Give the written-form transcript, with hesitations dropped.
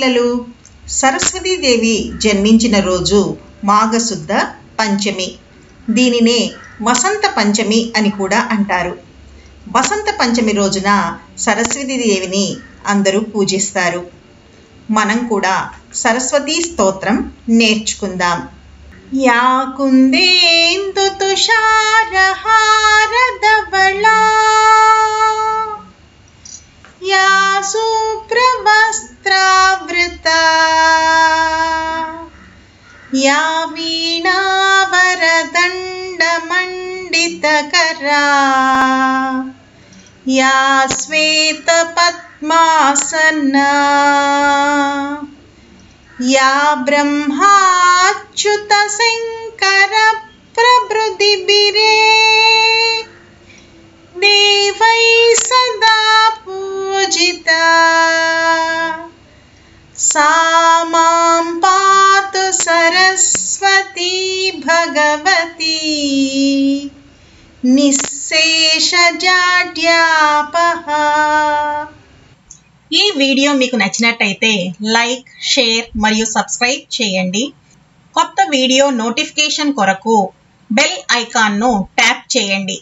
పిల్లలు, సరస్వతీదేవి జన్మించిన రోజు మాఘశుద్ధ పంచమి. దీనినే వసంత పంచమి అని కూడా అంటారు. వసంత పంచమి రోజున సరస్వతీదేవిని అందరూ పూజిస్తారు. మనం కూడా సరస్వతీ స్తోత్రం నేర్చుకుందాం. యా కుందేందు తుషారహారధవళా యా శుభ్రవస్త్రావృతా యా వీణావరదండమండితకరా యా శ్వేతపద్మాసనా యా బ్రహ్మాచ్యుత శంకర ప్రభృతిభిరే దేవై సదా పూజితా సా మాం పాతు సరస్వతీ భగవతి నిశ్శేషజాడ్యాపహ. ఈ వీడియో మీకు నచ్చినట్టయితే లైక్, షేర్ మరియు సబ్స్క్రైబ్ చేయండి. కొత్త వీడియో నోటిఫికేషన్ కొరకు బెల్ ఐకాన్ను ట్యాప్ చేయండి.